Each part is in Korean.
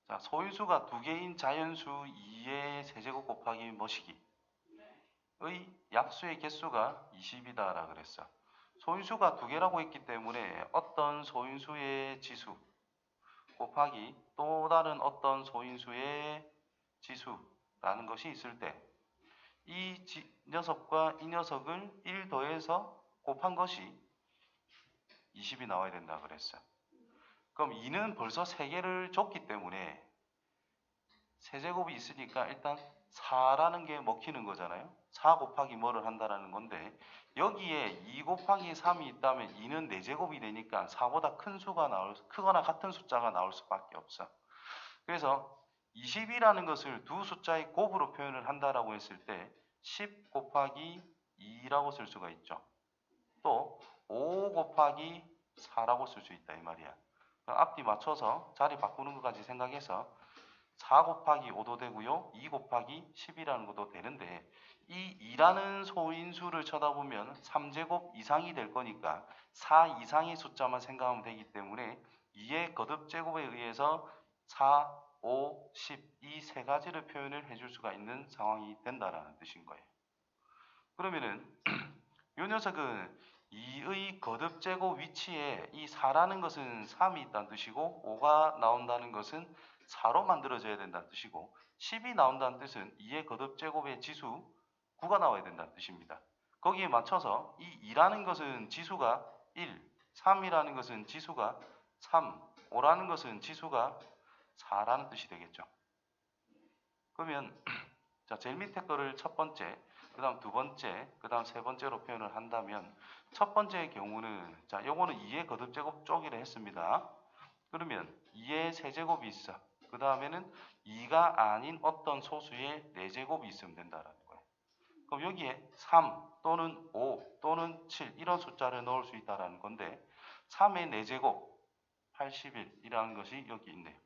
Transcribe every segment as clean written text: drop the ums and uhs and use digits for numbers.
자, 소인수가 두 개인 자연수 2의 세제곱 곱하기 뭐시기? 의 약수의 개수가 20이다라 그랬어. 소인수가 두 개라고 했기 때문에 어떤 소인수의 지수 곱하기 또 다른 어떤 소인수의 지수라는 것이 있을 때 이 녀석과 이 녀석을 1 더해서 곱한 것이 20이 나와야 된다 그랬어. 그럼 2는 벌써 3개를 줬기 때문에 세제곱이 있으니까 일단 4라는 게 먹히는 거잖아요. 4 곱하기 뭐를 한다라는 건데 여기에 2 곱하기 3이 있다면 2는 4제곱이 되니까 4보다 큰 수가 크거나 같은 숫자가 나올 수밖에 없어. 그래서 20이라는 것을 두 숫자의 곱으로 표현을 한다라고 했을 때 10 곱하기 2라고 쓸 수가 있죠. 또 5 곱하기 4라고 쓸 수 있다 이 말이야. 앞뒤 맞춰서 자리 바꾸는 것까지 생각해서 4 곱하기 5도 되고요. 2 곱하기 10이라는 것도 되는데 이 2라는 소인수를 쳐다보면 3제곱 이상이 될 거니까 4 이상의 숫자만 생각하면 되기 때문에 2의 거듭 제곱에 의해서 4, 5, 10 이 세 가지를 표현을 해줄 수가 있는 상황이 된다라는 뜻인 거예요. 그러면은 이 녀석은 2의 거듭 제곱 위치에 이 4라는 것은 3이 있다는 뜻이고 5가 나온다는 것은 4로 만들어져야 된다는 뜻이고 10이 나온다는 뜻은 2의 거듭 제곱의 지수 9가 나와야 된다는 뜻입니다. 거기에 맞춰서 이 2라는 것은 지수가 1, 3이라는 것은 지수가 3, 5라는 것은 지수가 4라는 뜻이 되겠죠. 그러면 자, 제일 밑에 거를 첫 번째, 그 다음 두 번째, 그 다음 세 번째로 표현을 한다면 첫 번째의 경우는 자, 요거는 2의 거듭제곱 쪽이라 했습니다. 그러면 2의 세제곱이 있어. 그 다음에는 2가 아닌 어떤 소수의 4제곱이 있으면 된다라는 거예요. 그럼 여기에 3 또는 5 또는 7 이런 숫자를 넣을 수 있다라는 건데 3의 4제곱 81이라는 것이 여기 있네요.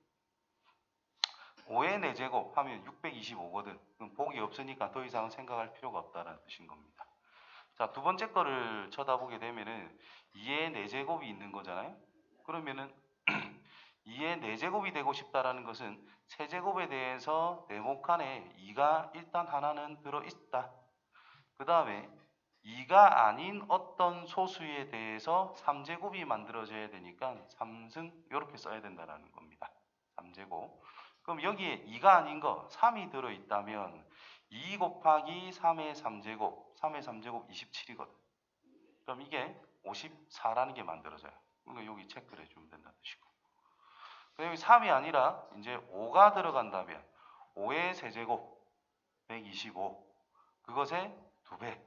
5의 4제곱 하면 625거든. 그럼 복이 없으니까 더 이상은 생각할 필요가 없다는 뜻인 겁니다. 자, 두 번째 거를 쳐다보게 되면은 2의 4제곱이 있는 거잖아요. 그러면은 2의 4제곱이 되고 싶다라는 것은 세제곱에 대해서 네모칸에 2가 일단 하나는 들어있다. 그 다음에 2가 아닌 어떤 소수에 대해서 3제곱이 만들어져야 되니까 3승 이렇게 써야 된다는 겁니다. 3제곱. 그럼 여기에 2가 아닌 거 3이 들어있다면 2 곱하기 3의 3제곱 3의 3제곱 27이거든. 그럼 이게 54라는 게 만들어져요. 그러니까 여기 체크를 해주면 된다는 뜻이고. 여기 3이 아니라 이제 5가 들어간다면 5의 세제곱 125 그것의 2배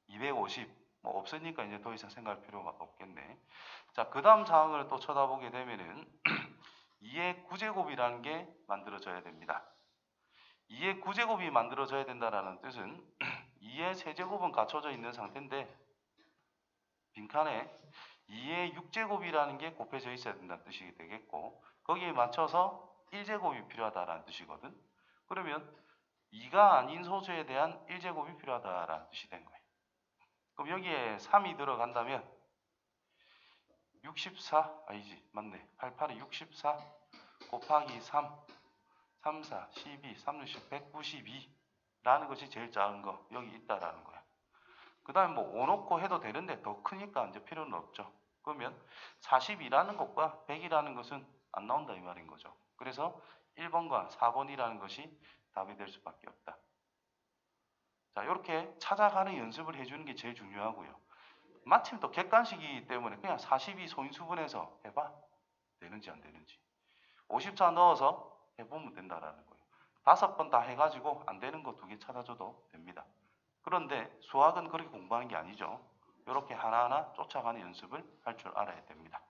250 뭐 없으니까 이제 더 이상 생각할 필요가 없겠네. 자, 그 다음 상황을 또 쳐다보게 되면은 2의 9제곱이라는 게 만들어져야 됩니다. 2의 9제곱이 만들어져야 된다는 뜻은 2의 세제곱은 갖춰져 있는 상태인데 빈칸에 2의 6제곱이라는 게 곱해져 있어야 된다는 뜻이 되겠고 거기에 맞춰서 1제곱이 필요하다라는 뜻이거든. 그러면 2가 아닌 소수에 대한 1제곱이 필요하다라는 뜻이 된 거예요. 그럼 여기에 3이 들어간다면 64 아니지 맞네 88이 64 곱하기 3 3, 4, 12, 3, 6, 192라는 것이 제일 작은 거 여기 있다라는 거야. 그 다음에 뭐 5 놓고 해도 되는데 더 크니까 이제 필요는 없죠. 그러면 42라는 것과 100이라는 것은 안 나온다 이 말인 거죠. 그래서 1번과 4번이라는 것이 답이 될 수밖에 없다. 자, 이렇게 찾아가는 연습을 해주는 게 제일 중요하고요. 마침 또 객관식이기 때문에 그냥 42 소인수분해서 해봐. 되는지 안 되는지. 54 넣어서 해보면 된다라는 거예요. 5번 다 해가지고 안 되는 거 2개 찾아줘도 됩니다. 그런데 수학은 그렇게 공부하는 게 아니죠. 이렇게 하나하나 쫓아가는 연습을 할 줄 알아야 됩니다.